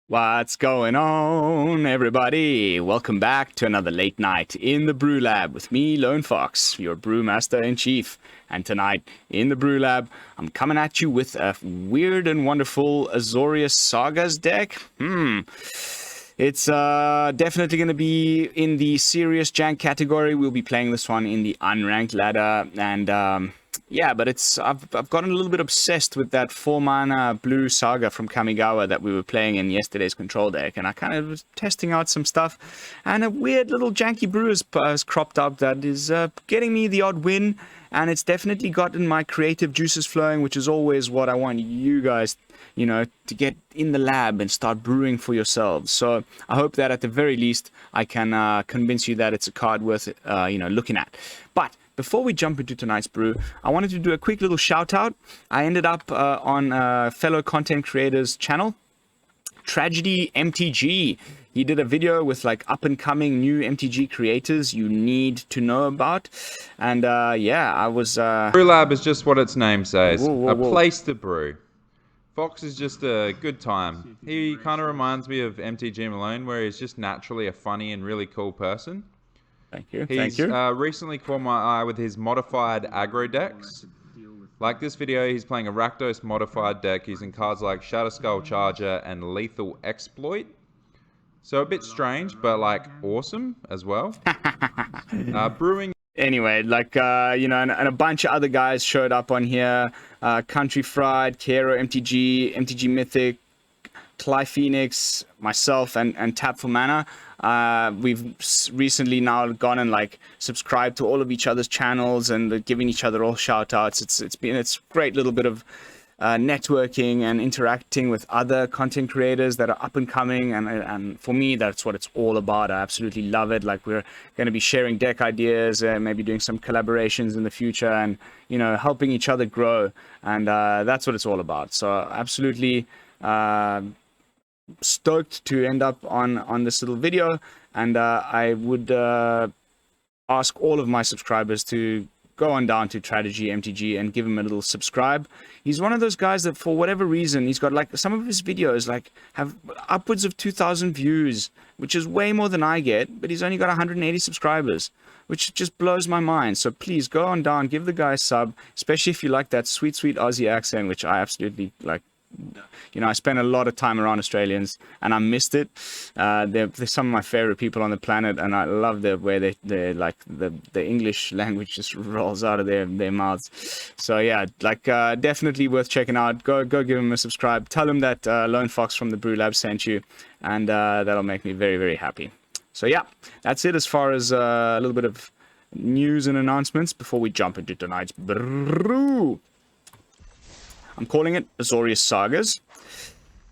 What's going on, everybody? Welcome back to another late night in the BrewLab with me, Lone Fox, your brewmaster in chief. And tonight in the BrewLab, I'm coming at you with a weird and wonderful Azorius Sagas deck. It's definitely going to be in the serious Jank category. We'll be playing this one in the unranked ladder, and yeah, but I've gotten a little bit obsessed with that 4-mana blue Saga from Kamigawa that we were playing in yesterday's control deck, and I kind of was testing out some stuff, and a weird little janky brew has cropped up that is getting me the odd win, and it's definitely gotten my creative juices flowing, which is always what I want you guys, you know, to get in the lab and start brewing for yourselves. So I hope that at the very least I can convince you that it's a card worth you know, looking at. But before we jump into tonight's brew, I wanted to do a quick little shout out. I ended up on a fellow content creator's channel, Tragedy MTG. He did a video with like up and coming new MTG creators you need to know about. And yeah, I was... BrewLab is just what its name says, whoa. a place to brew. Fox is just a good time. He kind of reminds me of MTG Malone, where he's just naturally a funny and really cool person. Thank you. He's recently caught my eye with his modified aggro decks. Like this video, he's playing a Rakdos modified deck using cards like Shatterskull Charger and Lethal Exploit. So a bit strange, but like awesome as well. Brewing. Anyway, like, you know, and a bunch of other guys showed up on here. Country Fried, Kero, MTG Mythic, Cly Phoenix, myself, and Tap for Mana. We've recently now gone and like subscribed to all of each other's channels and giving each other all shout outs. It's a great little bit of networking and interacting with other content creators that are up and coming, and for me that's what it's all about. I absolutely love it. Like, we're going to be sharing deck ideas, maybe doing some collaborations in the future, and you know, helping each other grow, and that's what it's all about. So absolutely stoked to end up on this little video, and I would ask all of my subscribers to go on down to Tragedy MTG and give him a little subscribe. He's one of those guys that for whatever reason, he's got like some of his videos like have upwards of 2,000 views, which is way more than I get, but he's only got 180 subscribers, which just blows my mind. So please go on down, give the guy a sub, especially if you like that sweet Aussie accent, which I absolutely like. You know, I spent a lot of time around Australians and I missed it. They're some of my favorite people on the planet, and I love the way they like the English language just rolls out of their mouths. So yeah, like definitely worth checking out. Go give him a subscribe. Tell him that Lone Fox from the BrewLab sent you, and that'll make me very, very happy. So yeah, that's it as far as a little bit of news and announcements before we jump into tonight's brew. I'm calling it Azorius Sagas.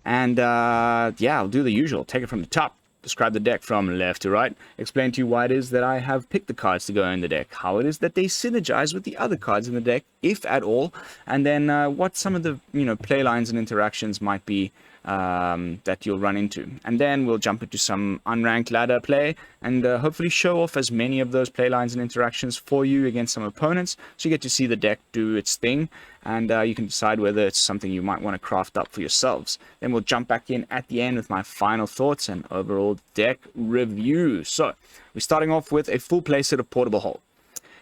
And yeah, I'll do the usual. Take it from the top. Describe the deck from left to right. Explain to you why it is that I have picked the cards to go in the deck. How it is that they synergize with the other cards in the deck, if at all. And then what some of the, you know, play lines and interactions might be that you'll run into. And then we'll jump into some unranked ladder play and hopefully show off as many of those play lines and interactions for you against some opponents, so you get to see the deck do its thing, and you can decide whether it's something you might want to craft up for yourselves. Then we'll jump back in at the end with my final thoughts and overall deck review. So we're starting off with a full playset of Portable Hull.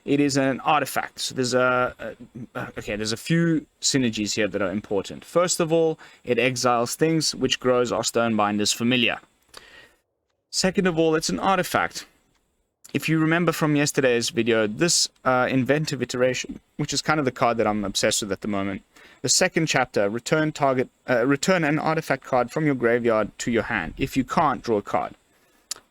It is an artifact. So there's there's a few synergies here that are important. First of all, it exiles things, which grows our Stonebinder's familiar. Second of all, it's an artifact. If you remember from yesterday's video, this Inventive Iteration, which is kind of the card that I'm obsessed with at the moment, the second chapter, return an artifact card from your graveyard to your hand. If you can't, draw a card.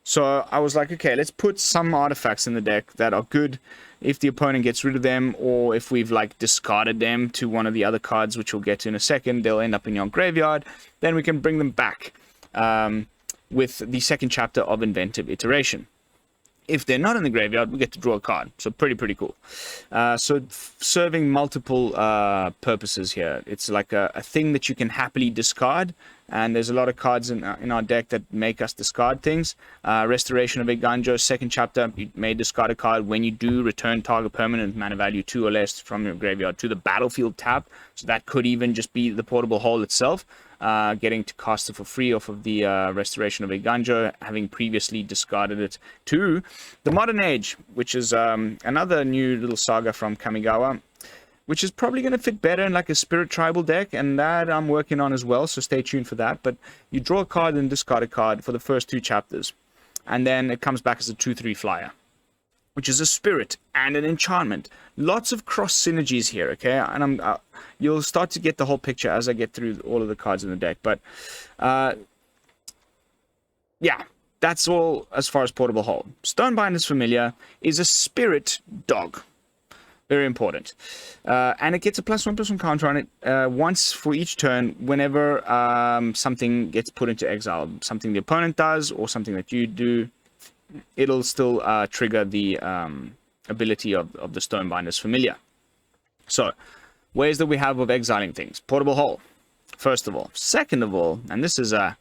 So I was like, okay, let's put some artifacts in the deck that are good if the opponent gets rid of them, or if we've like discarded them to one of the other cards, which we'll get to in a second. They'll end up in your graveyard. Then we can bring them back with the second chapter of Inventive Iteration. If they're not in the graveyard, we get to draw a card. So pretty cool. So serving multiple purposes here. It's like a thing that you can happily discard and there's a lot of cards in our deck that make us discard things. Restoration of Eiganjo, second chapter, you may discard a card when you do return target permanent mana value 2 or less from your graveyard to the battlefield tap. So that could even just be the portable hole itself, getting to cast it for free off of the Restoration of Eiganjo, having previously discarded it to the Modern Age, which is another new little saga from Kamigawa, which is probably going to fit better in like a Spirit Tribal deck, and that I'm working on as well, so stay tuned for that. But you draw a card and discard a card for the first 2 chapters, and then it comes back as a 2/3 flyer, which is a spirit and an enchantment. Lots of cross synergies here, okay? And you'll start to get the whole picture as I get through all of the cards in the deck. But yeah, that's all as far as portable hold. Stonebinder's Familiar is a spirit dog. Very important. And it gets a +1/+1 counter on it once for each turn whenever something gets put into exile. Something the opponent does or something that you do, it'll still trigger the ability of the Stonebinder's Familiar. So, ways that we have of exiling things. Portable Hole, first of all. Second of all, and this is a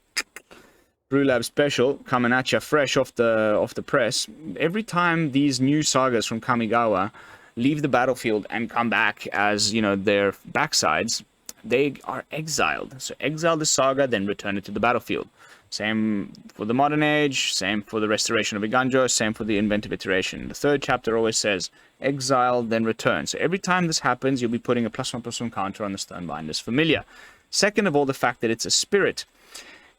BrewLab special coming at you fresh off the press. Every time these new sagas from Kamigawa leave the battlefield and come back as, you know, their backsides, they are exiled. So exile the saga, then return it to the battlefield. Same for the Modern Age, same for the Restoration of Eiganjo, same for the Inventive Iteration. The third chapter always says exile, then return. So every time this happens, you'll be putting a +1/+1 counter on the Stonebinder's Familiar. Second of all, the fact that it's a spirit.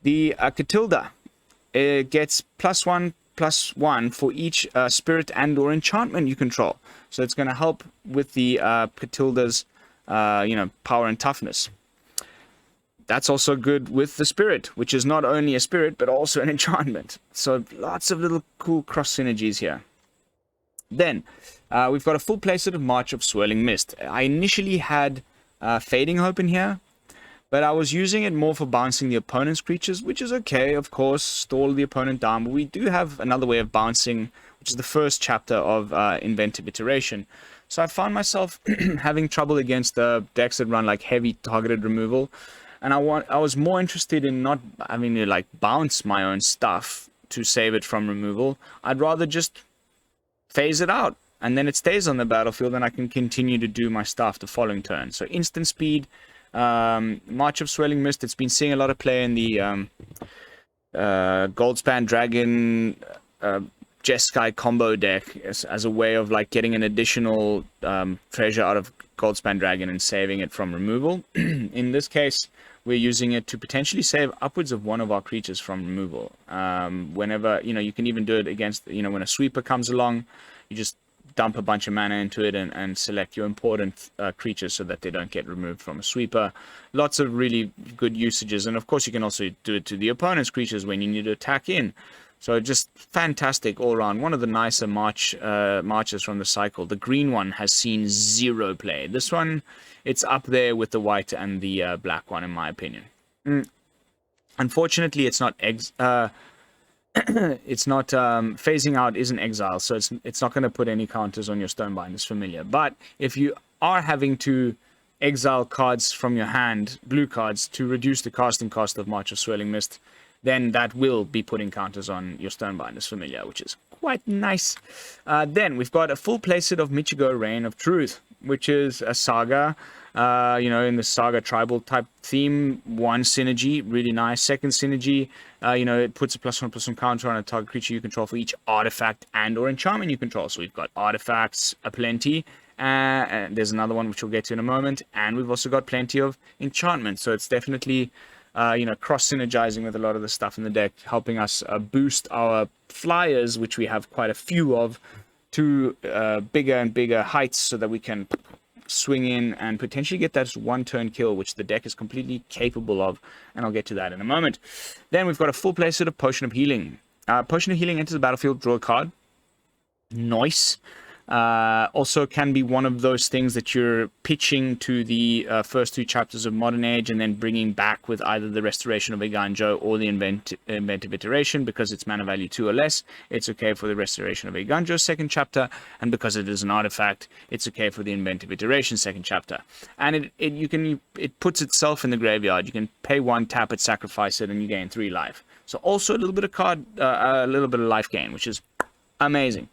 The Katilda gets +1/+1 for each spirit and or enchantment you control. So it's going to help with the Katilda's power and toughness. That's also good with the spirit, which is not only a spirit, but also an enchantment. So lots of little cool cross synergies here. Then, we've got a full playset of March of Swirling Mist. I initially had Fading Hope in here, but I was using it more for bouncing the opponent's creatures, which is okay, of course, stall the opponent down. But we do have another way of bouncing, which is the first chapter of Inventive Iteration. So I found myself having trouble against decks that run like heavy targeted removal. And I was more interested in not having to like bounce my own stuff to save it from removal. I'd rather just phase it out, and then it stays on the battlefield, and I can continue to do my stuff the following turn. So instant speed, March of Swirling Mist. It's been seeing a lot of play in the Goldspan Dragon Jeskai combo deck as a way of like getting an additional treasure out of Goldspan Dragon and saving it from removal. In this case, we're using it to potentially save upwards of one of our creatures from removal. Whenever, you can even do it against, when a sweeper comes along, you just dump a bunch of mana into it and select your important creatures so that they don't get removed from a sweeper. Lots of really good usages. And of course, you can also do it to the opponent's creatures when you need to attack in. So just fantastic all around. One of the nicer marches from the cycle. The green one has seen 0 play. This one, it's up there with the white and the black one, in my opinion. Unfortunately, it's not phasing out isn't exile, so it's not going to put any counters on your Stonebinder's Familiar. But if you are having to exile cards from your hand, blue cards, to reduce the casting cost of March of Swirling Mist, then that will be putting counters on your Stonebinder's Familiar, which is quite nice. Then we've got a full playset of Michiko Reign of Truth, which is a saga, in the saga tribal type theme. One synergy, really nice. Second synergy, it puts a +1/+1 counter on a target creature you control for each artifact and or enchantment you control. So we've got artifacts aplenty, and there's another one which we'll get to in a moment, and we've also got plenty of enchantments. So it's definitely cross-synergizing with a lot of the stuff in the deck, helping us boost our flyers, which we have quite a few of, to bigger and bigger heights so that we can swing in and potentially get that one-turn kill, which the deck is completely capable of, and I'll get to that in a moment. Then we've got a full playset of Potion of Healing. Potion of Healing enters the battlefield, draw a card. Nice. Also can be one of those things that you're pitching to the first 2 chapters of Modern Age and then bringing back with either the Restoration of Eiganjo or the Inventive Iteration. Because it's mana value 2 or less, it's okay for the Restoration of Eiganjo 2nd chapter, and because it is an artifact, it's okay for the Inventive Iteration 2nd chapter. And it puts itself in the graveyard. You can pay 1, tap it, sacrifice it, and you gain 3 life. So also a little bit of life gain, which is amazing.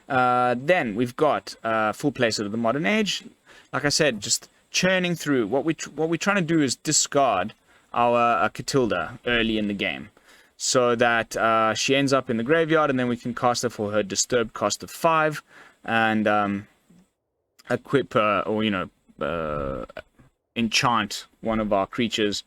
Then we've got full playset of the Modern Age. Like I said, just churning through. What we're trying to do is discard our Katilda early in the game, so that she ends up in the graveyard, and then we can cast her for her disturbed cost of 5, and equip or enchant one of our creatures.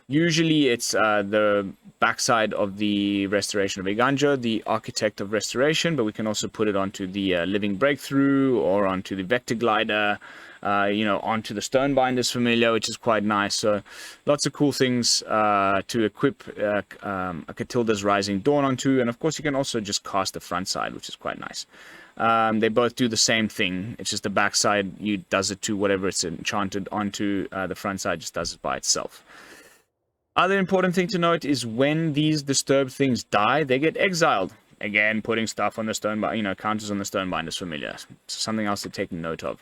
Usually it's the backside of the Restoration of Eiganjo, the Architect of Restoration, but we can also put it onto the Living Breakthrough, or onto the Vector Glider, onto the Stonebinder's Familiar, which is quite nice. So lots of cool things to equip a Katilda's Rising Dawn onto, and of course you can also just cast the front side, which is quite nice. They both do the same thing. It's just the backside does it to whatever it's enchanted onto. The front side just does it by itself. Other important thing to note is when these disturbed things die, they get exiled. Again, putting stuff on the Stonebinder, counters on the Stonebinder's Familiar. Something else to take note of.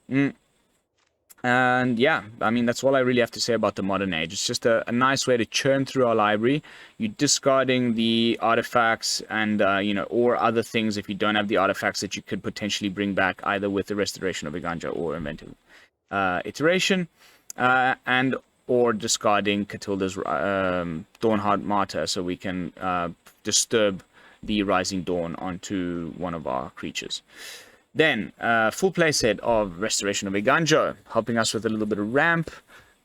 And yeah, I mean, that's all I really have to say about the Modern Age. It's just a nice way to churn through our library. You're discarding the artifacts and, or other things if you don't have the artifacts that you could potentially bring back either with the Restoration of Eiganjo or Inventive Iteration. Or discarding Katilda's Dawnhart Martyr, so we can disturb the Rising Dawn onto one of our creatures. Then, full playset of Restoration of Eiganjo, helping us with a little bit of ramp,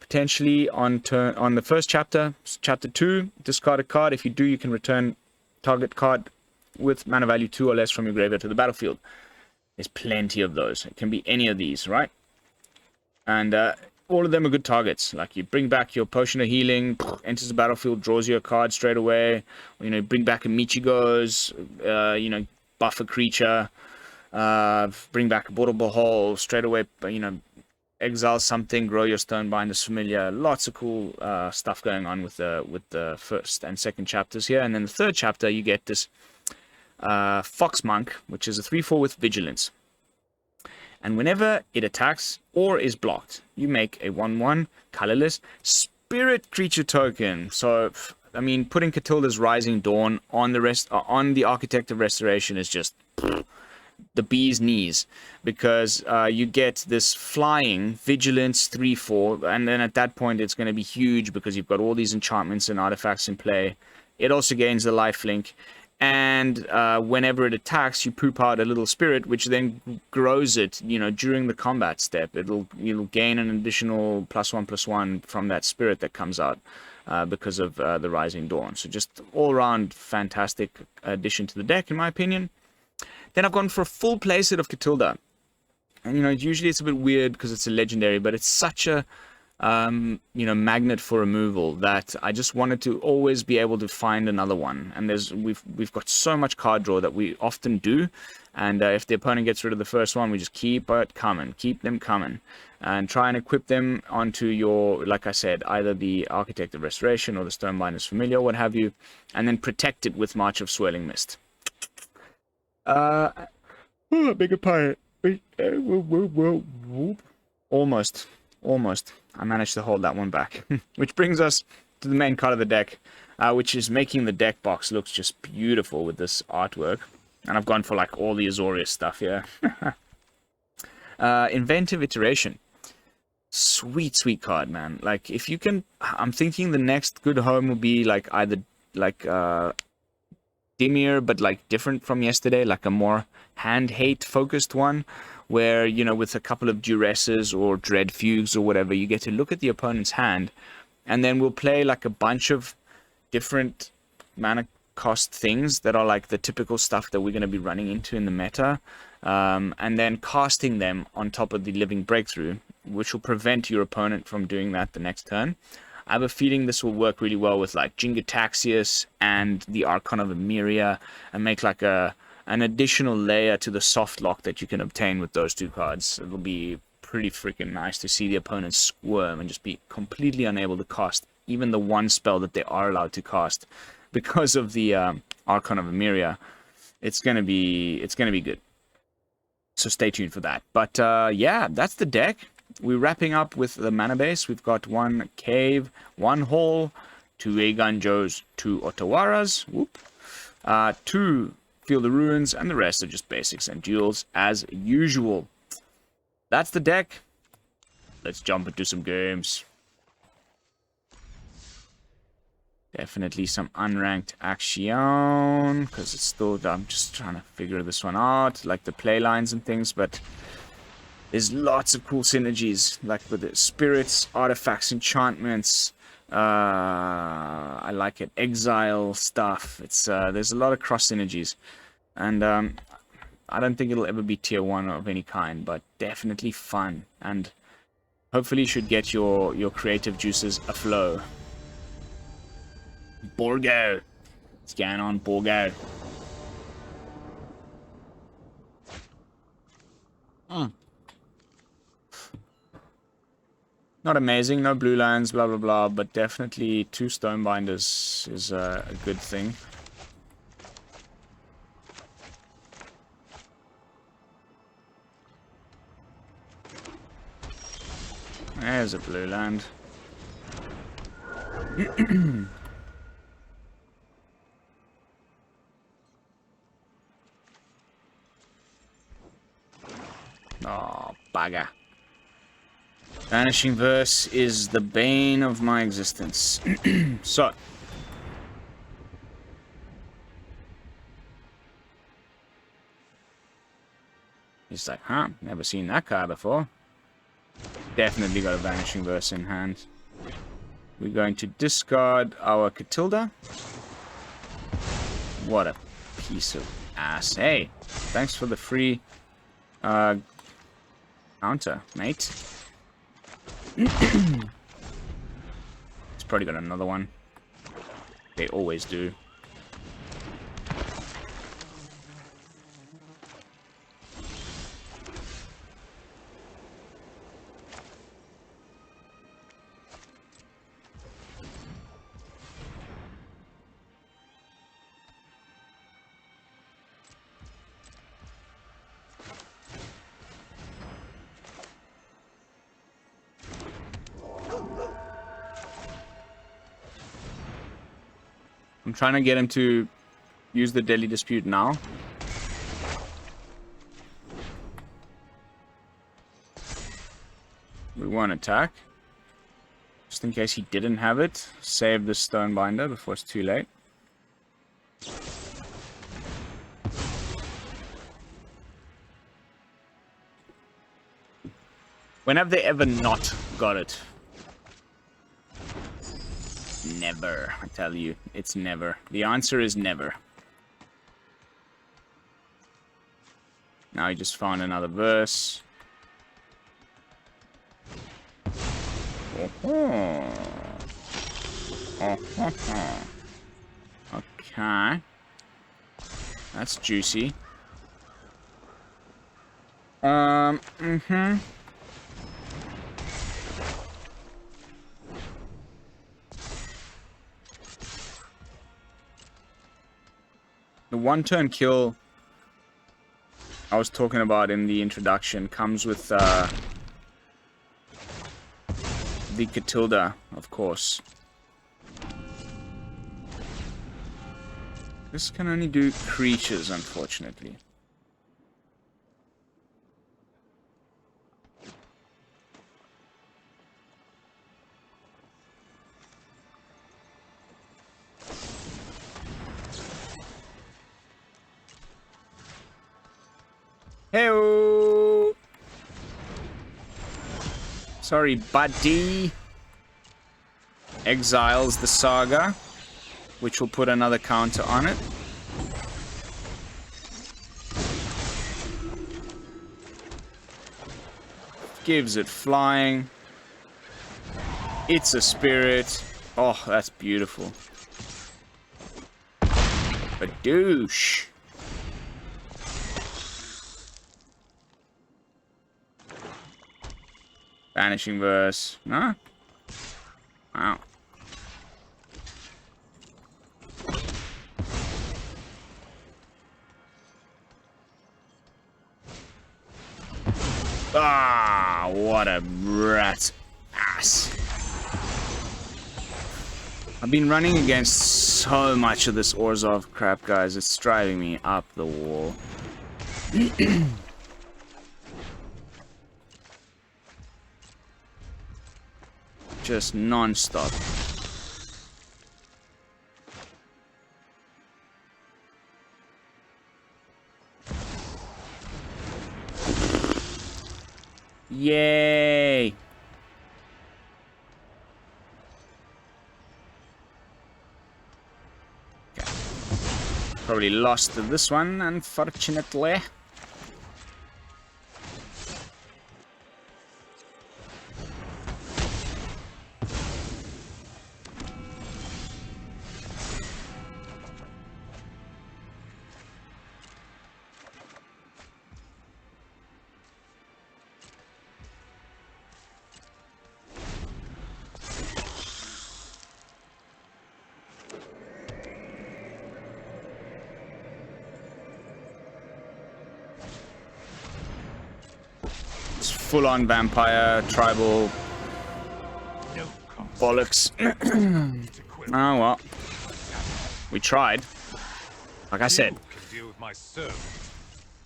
potentially on the first chapter. Chapter 2, discard a card. If you do, you can return target card with mana value 2 or less from your graveyard to the battlefield. There's plenty of those. It can be any of these, right? And all of them are good targets. Like, you bring back your Potion of Healing, enters the battlefield, draws you a card straight away. Bring back a Michiko's, buff a creature. Bring back a Portable Hole straight away. Exile something, grow your Stonebinder's Familiar. Lots of cool stuff going on with the first and second chapters here. And then the third chapter, you get this Fox Monk, which is a 3/4 with Vigilance. And whenever it attacks or is blocked, you make a 1/1 colorless spirit creature token. So, I mean, putting Katilda's Rising Dawn on the Architect of Restoration is just the bee's knees, because you get this flying Vigilance 3/4, and then at that point it's going to be huge because you've got all these enchantments and artifacts in play. It also gains the lifelink. And whenever it attacks, you poop out a little spirit, which then grows it, during the combat step. You'll gain an additional +1/+1 from that spirit that comes out because of the Rising Dawn. So just all-around fantastic addition to the deck, in my opinion. Then I've gone for a full playset of Katilda. And, usually it's a bit weird because it's a legendary, but it's such a magnet for removal that I just wanted to always be able to find another one. And we've got so much card draw that we often do, and if the opponent gets rid of the first one, we just keep them coming, and try and equip them onto your, like I said, either the Architect of Restoration or the Stonebinder's Familiar, what have you, and then protect it with March of Swirling Mist. Beg your pardon. Almost. I managed to hold that one back. Which brings us to the main card of the deck, which is making the deck box look just beautiful with this artwork. And I've gone for like all the Azorius stuff here. Inventive Iteration. Sweet card, man. Like, if you can, I'm thinking the next good home will be like either like Dimir, but like different from yesterday, like a more hand-hate focused one, where, with a couple of Duresses or Dread Fugues or whatever, you get to look at the opponent's hand, and then we'll play like a bunch of different mana cost things that are like the typical stuff that we're going to be running into in the meta, and then casting them on top of the Living Breakthrough, which will prevent your opponent from doing that the next turn. I have a feeling this will work really well with like Jingataxius and the Archon of Emeria, and make like an an additional layer to the soft lock that you can obtain with those 2 cards. It'll be pretty freaking nice to see the opponent squirm and just be completely unable to cast even the one spell that they are allowed to cast because of the Archon of Emeria. It's gonna be good. So stay tuned for that. But yeah, that's the deck. We're wrapping up with the mana base. We've got 1 cave, 1 hall, 2 Eiganjos, 2 Otawaras, 2 Field of Ruins, and the rest are just basics and duels as usual. That's the deck. Let's jump into some games. Definitely some unranked action, because it's still, I'm just trying to figure this one out, like the play lines and things, but there's lots of cool synergies, like with the spirits, artifacts, enchantments. I like it. Exile stuff. It's there's a lot of cross synergies, and I don't think it'll ever be tier 1 of any kind, but definitely fun, and hopefully should get your creative juices aflow. Borgo. What's going on, Borgo? Not amazing, no blue lands, blah blah blah, but definitely 2 Stonebinders is a good thing. There's a blue land. Oh, bugger. Vanishing Verse is the bane of my existence. So. He's like, huh? Never seen that card before. Definitely got a Vanishing Verse in hand. We're going to discard our Katilda. What a piece of ass. Hey, thanks for the free counter, mate. It's probably got another one. They always do. I'm trying to get him to use the Deadly Dispute now. We won't attack. Just in case he didn't have it. Save the Stonebinder before it's too late. When have they ever not got it? Never, I tell you. It's never. The answer is never. Now he just found another verse. Oh. Okay. That's juicy. The one-turn kill I was talking about in the introduction comes with the Katilda, of course. This can only do creatures, unfortunately. Hey-oh! Sorry, buddy. Exiles the Saga, which will put another counter on it. Gives it flying. It's a spirit. Oh, that's beautiful. A douche. Banishing Verse. No? Wow. Ah, what a rat ass. I've been running against so much of this Orzhov crap, guys. It's driving me up the wall. Just non-stop. Yay! Okay. Probably lost to this one, unfortunately. Full-on vampire, tribal bollocks. Oh well. We tried. Like I said,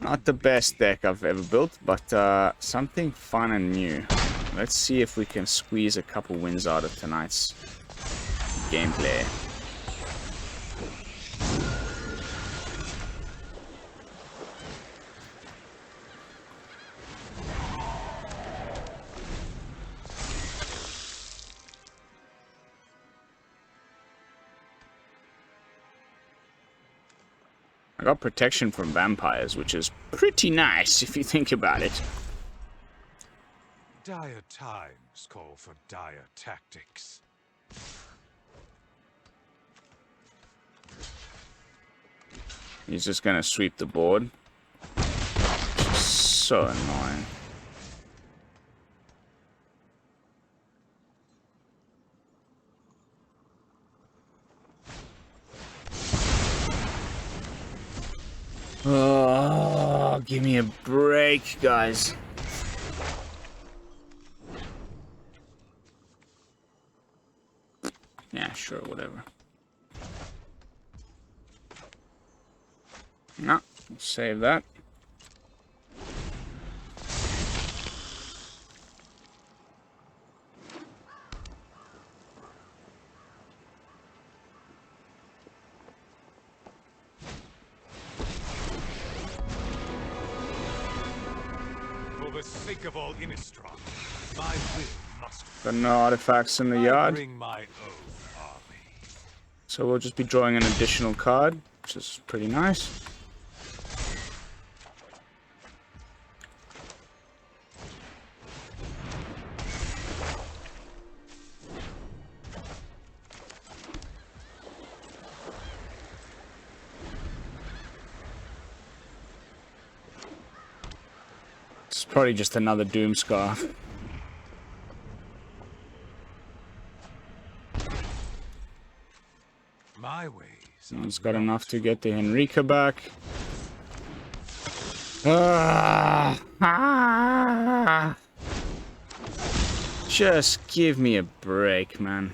not the best deck I've ever built, but something fun and new. Let's see if we can squeeze a couple wins out of tonight's gameplay. I got protection from vampires, which is pretty nice if you think about it. Dire times call for dire tactics. He's just gonna sweep the board. So annoying. Oh, give me a break, guys. Yeah, sure, whatever. No, save that. For the sake of all Innistrad, my will must. Got no artifacts in the yard. Bring my own army. So we'll just be drawing an additional card, which is pretty nice. It's probably just another Doom Scarf. My ways. He's got enough to get the Henrika back. Ah. Just give me a break, man.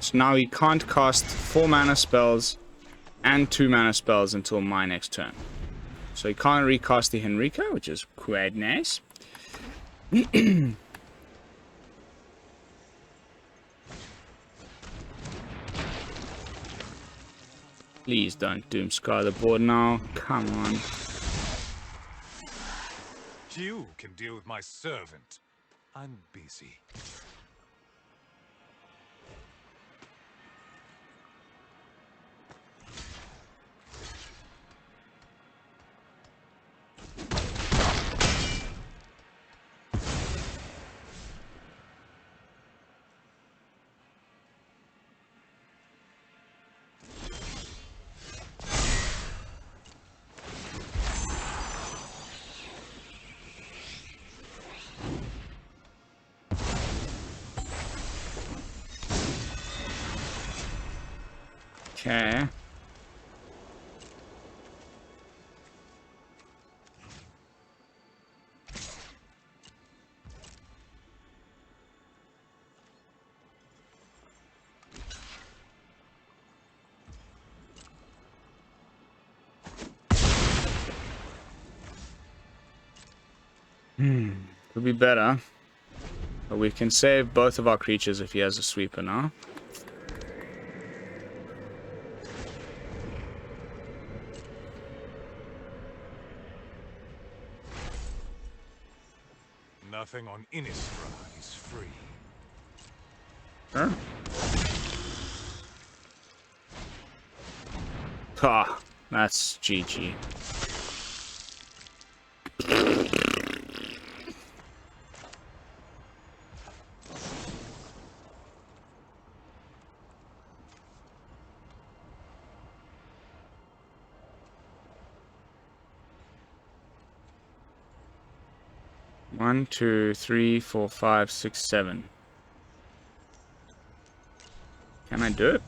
So now he can't cast 4 mana spells and 2 mana spells until my next turn. So he can't recast the Henrika, which is quite nice. Please don't Doomscar the board now. Come on. You can deal with my servant. I'm busy. Okay. Could be better. But we can save both of our creatures if he has a sweeper now. Nothing on Innistrad is free. Sure. Ah, that's GG. One, two, three, four, five, six, seven. Can I do it?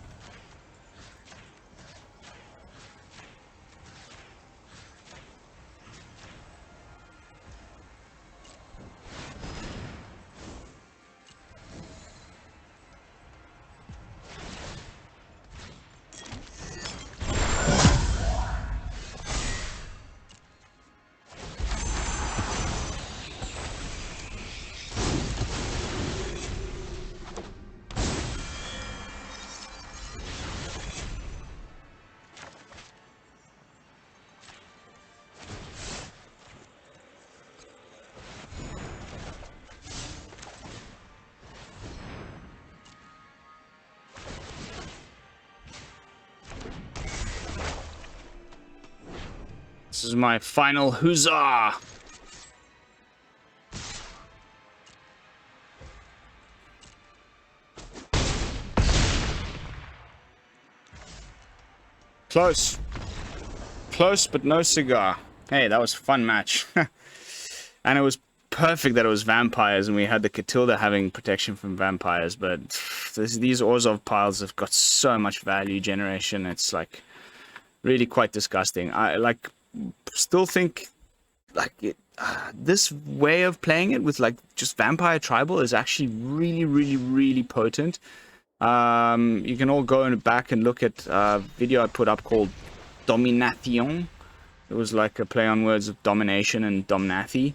This is my final huzzah! Close. Close, but no cigar. Hey, that was a fun match. And it was perfect that it was vampires and we had the Katilda having protection from vampires, but these Orzhov piles have got so much value generation, it's like really quite disgusting. I still think this way of playing it with like just vampire tribal is actually really potent. You can all go back and look at a video I put up called Domination. It was like a play on words of domination and domnathi.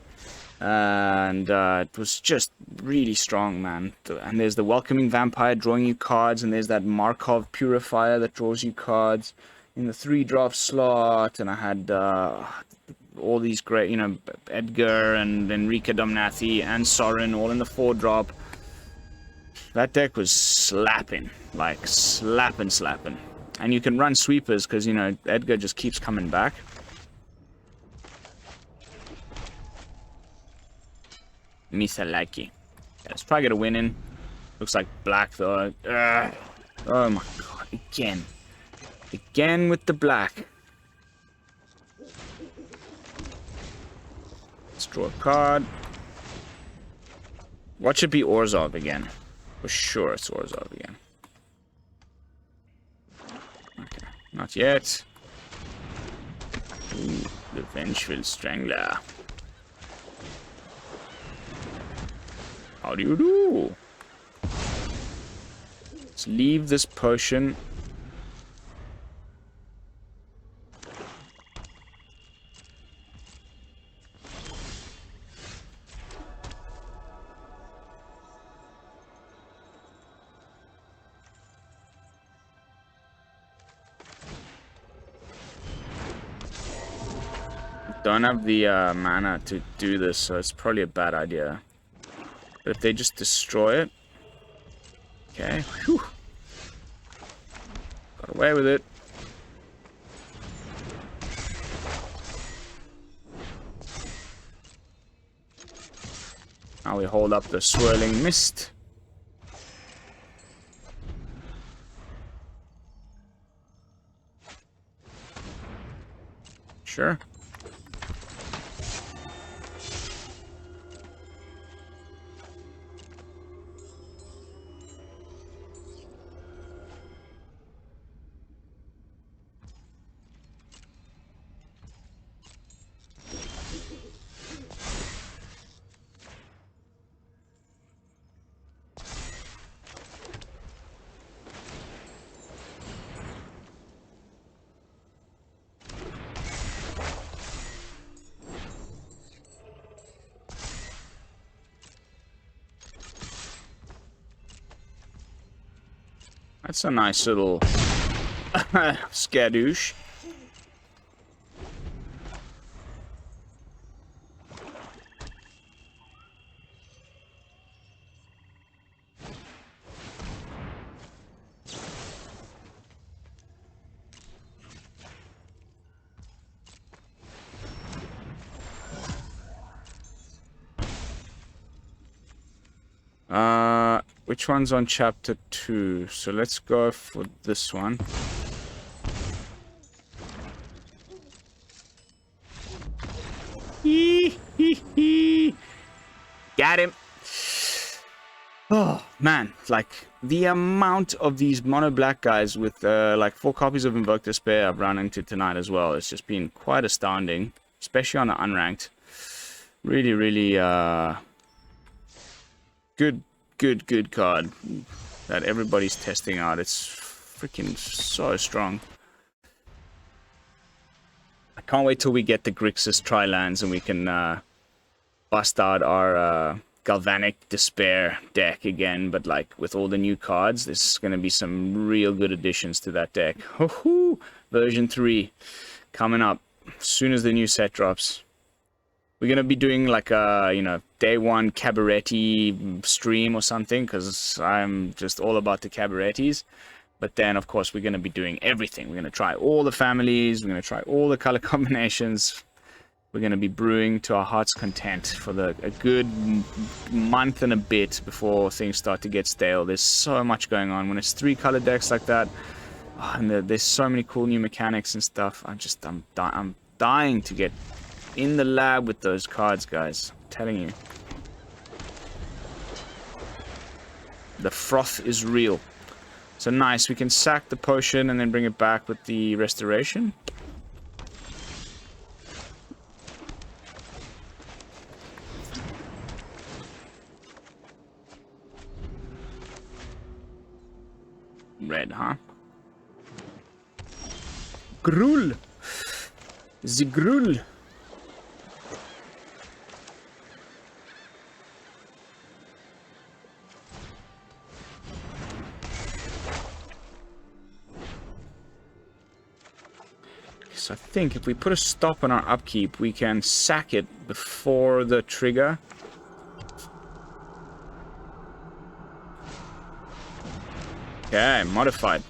And it was just really strong, man. And there's the welcoming vampire drawing you cards, and there's that Markov purifier that draws you cards in the 3-drop slot. And I had all these great, you know, Edgar and Enrica Domnathi and Soaring all in the 4-drop. That deck was slapping, like slapping. And you can run sweepers because, you know, Edgar just keeps coming back. Misalaki. Yeah, let's probably get a win in. Looks like black though. Ugh. Oh my god, again. Again with the black. Let's draw a card. Watch it be Orzhov again. For sure it's Orzhov again. Okay, not yet. Ooh, the Vengeful Strangler. How do you do? Let's leave this potion. Don't have the mana to do this, so it's probably a bad idea. But if they just destroy it... Okay. Whew. Got away with it. Now we hold up the Swirling Mist. Sure. That's a nice little skadoosh. Which one's on chapter 2? So let's go for this one. Got him. Oh man, like the amount of these mono black guys with like 4 copies of Invoke Despair I've run into tonight as well. It's just been quite astounding, especially on the unranked. Really, really good card that everybody's testing out. It's freaking so strong. I can't wait till we get the Grixis Tri-lands and we can bust out our Galvanic Despair deck again, but like with all the new cards, there's going to be some real good additions to that deck. Woohoo! Version 3 coming up as soon as the new set drops. We're going to be doing like a, you know, day 1 cabaret stream or something, because I'm just all about the cabareties. But then, of course, we're going to be doing everything. We're going to try all the families. We're going to try all the color combinations. We're going to be brewing to our heart's content for a good month and a bit before things start to get stale. There's so much going on. When it's 3 color decks like that, and there's so many cool new mechanics and stuff, I'm dying to get in the lab with those cards, guys. I'm telling you. The froth is real. So nice, we can sack the potion and then bring it back with the restoration. Red, huh? Gruul! The Gruul! So I think if we put a stop on our upkeep, we can sack it before the trigger. Okay, modified.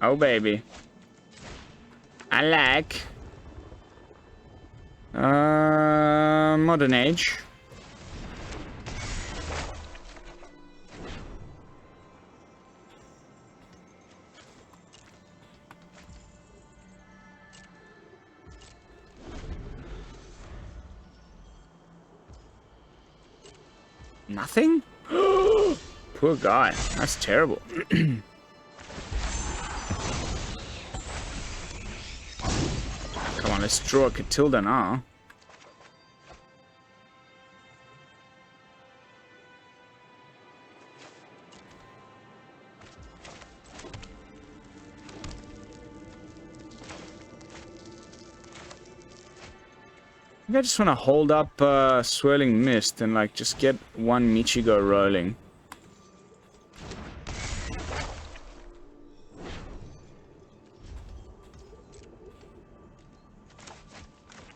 Oh, baby. I like... Modern Age. Nothing? Poor guy. That's terrible. Come on, let's draw a Katilda now. think I just want to hold up Swirling Mist and like just get one Michiko rolling.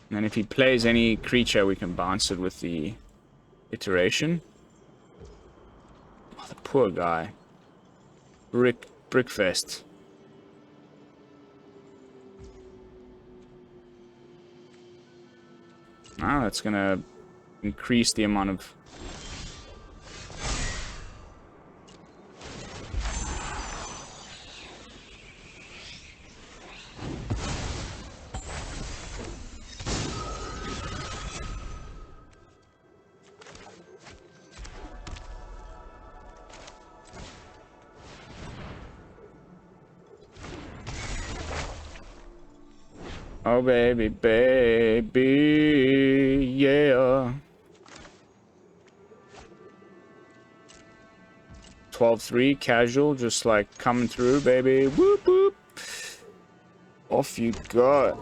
And then if he plays any creature, we can bounce it with the iteration. Oh, the poor guy. Brickfest. Now that's gonna increase the amount of... Oh, baby, baby, yeah. 12-3, casual, just like coming through, baby. Whoop, whoop. Off you go.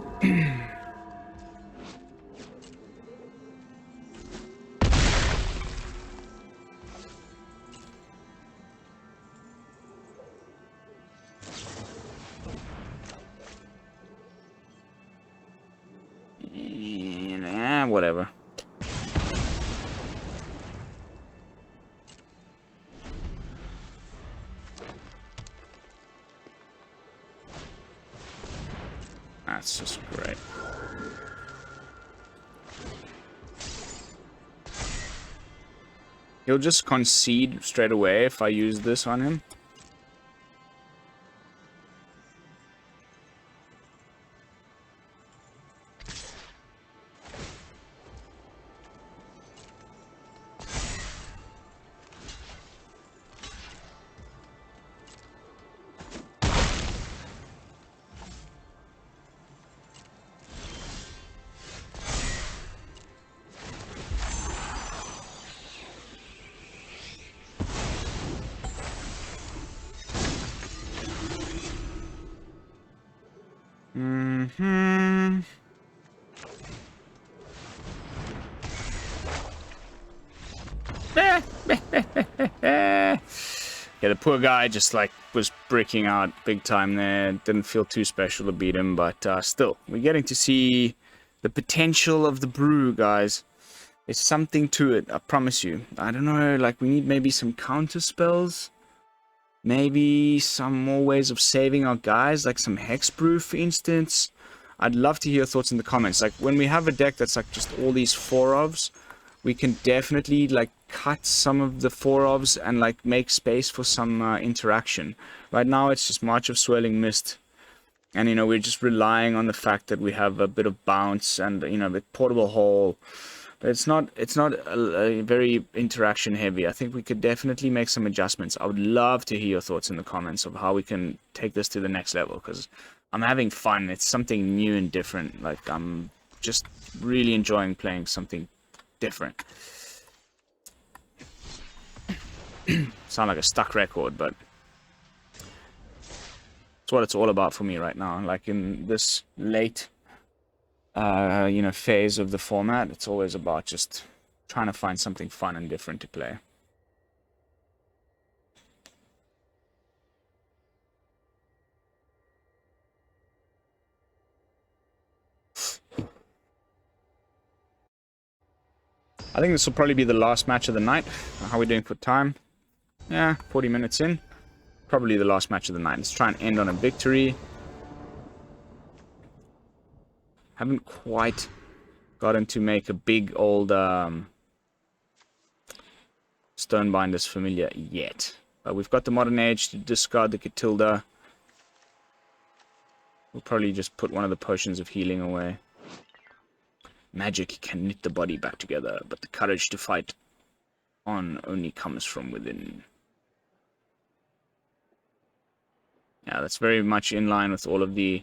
Nah, whatever. That's just great. He'll just concede straight away if I use this on him. Yeah, the poor guy just like was bricking out big time there. Didn't feel too special to beat him, but still, we're getting to see the potential of the brew, guys. There's something to it, I promise you. I don't know, like we need maybe some counter spells. Maybe some more ways of saving our guys, like some hex brew, for instance. I'd love to hear your thoughts in the comments. Like when we have a deck that's like just all these 4-ofs, we can definitely like cut some of the 4-ofs and like make space for some interaction. Right now it's just March of Swirling Mist, and you know we're just relying on the fact that we have a bit of bounce and you know the portable hole. But it's not a very interaction heavy. I think we could definitely make some adjustments. I would love to hear your thoughts in the comments of how we can take this to the next level, because I'm having fun. It's something new and different. Like I'm just really enjoying playing something different. Sound like a stuck record, but it's what it's all about for me right now. Like in this late you know, phase of the format, it's always about just trying to find something fun and different to play. I think this will probably be the last match of the night. How are we doing for time? Yeah, 40 minutes in. Probably the last match of the night. Let's try and end on a victory. Haven't quite gotten to make a big old Stonebinder's familiar yet. But we've got the Modern Age to discard the Katilda. We'll probably just put one of the potions of healing away. Magic can knit the body back together, but the courage to fight on only comes from within. Yeah, that's very much in line with all of the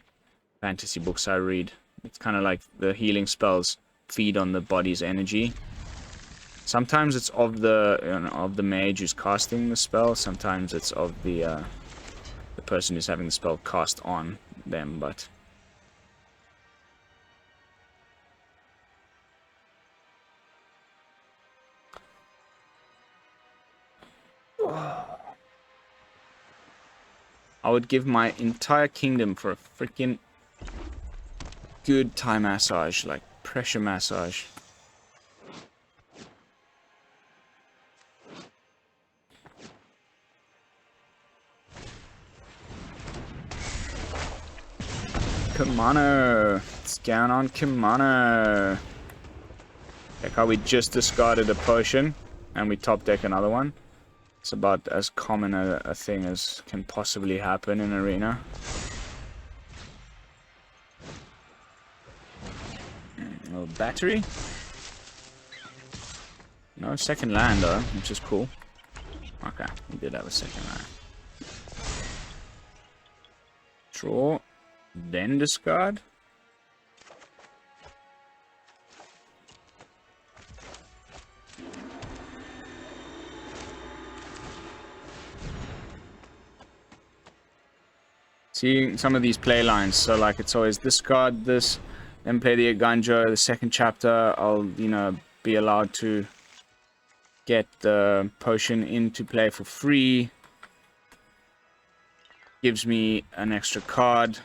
fantasy books I read. It's kind of like the healing spells feed on the body's energy. Sometimes it's of the of the mage who's casting the spell. Sometimes it's of the person who's having the spell cast on. them, but... I would give my entire kingdom for a freaking good Thai massage, like pressure massage. Kimono. It's down on Kimono. Like how we just discarded a potion and we top deck another one. It's about as common a thing as can possibly happen in Arena. A little battery. No second land though, which is cool. Okay, we did have a second land. Draw. Then discard. Seeing some of these play lines, so like it's always discard this, then play the Eiganjo. The second chapter, I'll, you know, be allowed to get the potion into play for free. Gives me an extra card.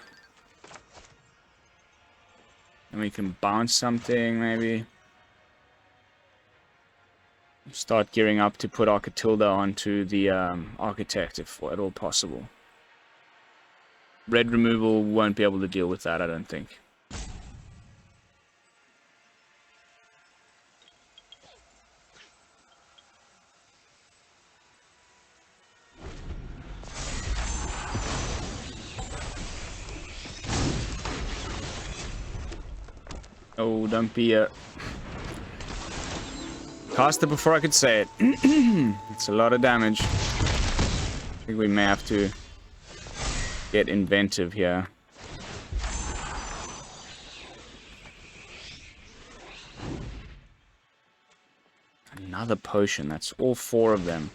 And we can bounce something, maybe. Start gearing up to put our Katilda onto the Architect, if at all possible. Red removal won't be able to deal with that, I don't think. Oh, don't be a... Cast it before I could say it. It's a lot of damage. I think we may have to get inventive here. Another potion. That's all 4 of them.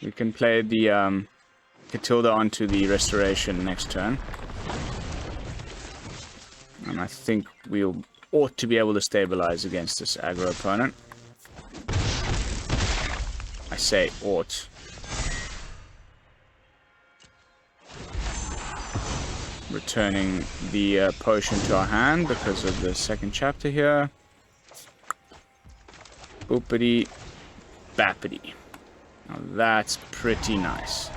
We can play the Katilda onto the Restoration next turn. And I think we'll ought to be able to stabilize against this aggro opponent. I say ought. Returning the potion to our hand because of the second chapter here. Boopity bappity. Now that's pretty nice.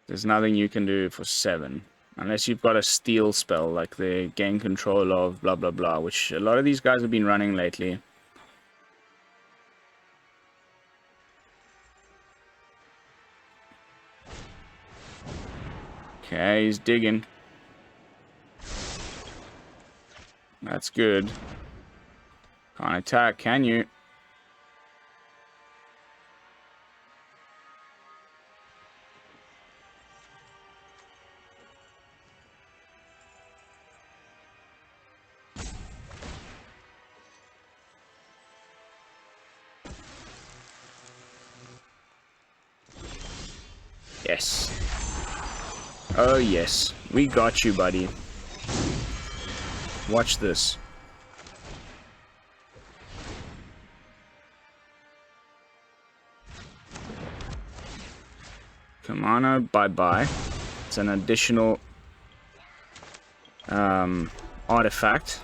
There's nothing you can do for 7. Unless you've got a steal spell like the gain control of blah blah blah, which a lot of these guys have been running lately. Okay, he's digging. That's good. Can't attack, can you? Yes. Oh yes, we got you, buddy. Watch this. Kamana, bye-bye. It's an additional artifact.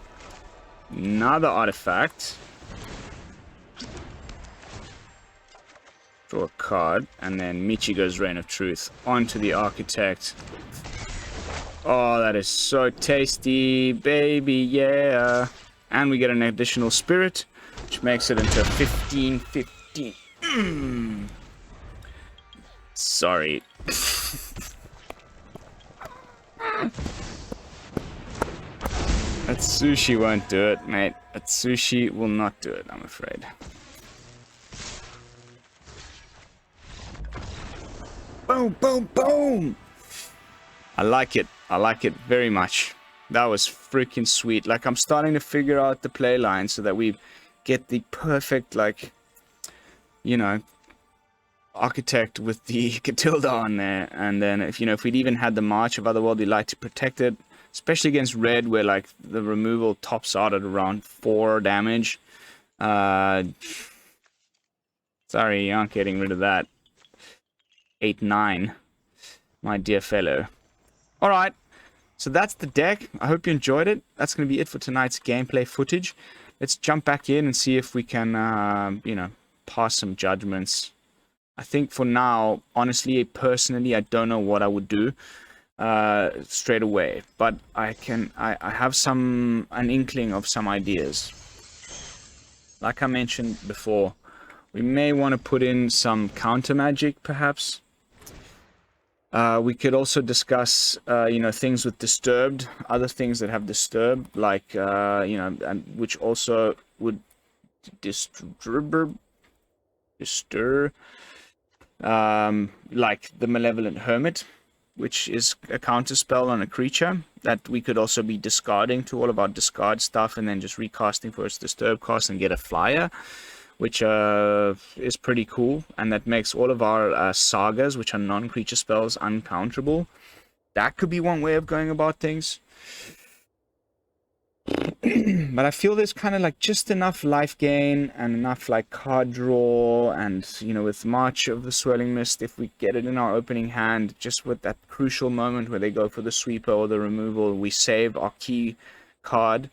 Another artifact. Draw a card, and then Michiko's Reign of Truth onto the Architect. Oh, that is so tasty, baby, yeah. And we get an additional Spirit, which makes it into 15/15. Sorry. That's Sushi won't do it, mate. Sushi will not do it, I'm afraid. Boom, boom, boom! I like it. I like it very much. That was freaking sweet. Like, I'm starting to figure out the play line so that we get the perfect, like, you know, architect with the Katilda on there. And then, if we'd even had the March of Otherworldly Light to protect it, especially against red, where, like, the removal tops out at around 4 damage. Sorry, you aren't getting rid of that. 8-9, my dear fellow. Alright, so that's the deck. I hope you enjoyed it. That's going to be it for tonight's gameplay footage. Let's jump back in and see if we can, pass some judgments. I think for now, honestly, personally, I don't know what I would do straight away. But I have an inkling of some ideas. Like I mentioned before, we may want to put in some counter magic, perhaps. We could also discuss, things with disturbed, other things that have disturbed, like, and which also would disturb, like the Malevolent Hermit, which is a counter spell on a creature that we could also be discarding to all of our discard stuff and then just recasting for its disturb cost and get a flyer, which is pretty cool, and that makes all of our sagas, which are non-creature spells, uncounterable. That could be one way of going about things. But I feel there's kind of like just enough life gain and enough like card draw, and with March of the Swirling Mist, if we get it in our opening hand, just with that crucial moment where they go for the sweeper or the removal, we save our key card,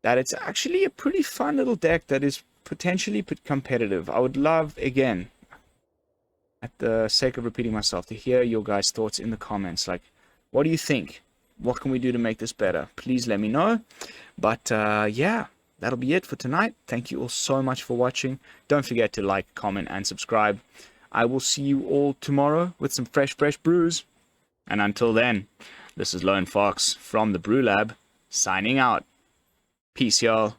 that it's actually a pretty fun little deck that is potentially competitive. I would love, again, at the sake of repeating myself, to hear your guys' thoughts in the comments. Like, what do you think? What can we do to make this better? Please let me know. But yeah, that'll be it for tonight. Thank you all so much for watching. Don't forget to like, comment, and subscribe. I will see you all tomorrow with some fresh brews. And until then, this is Lone Fox from the BrewLab, signing out. Peace, y'all.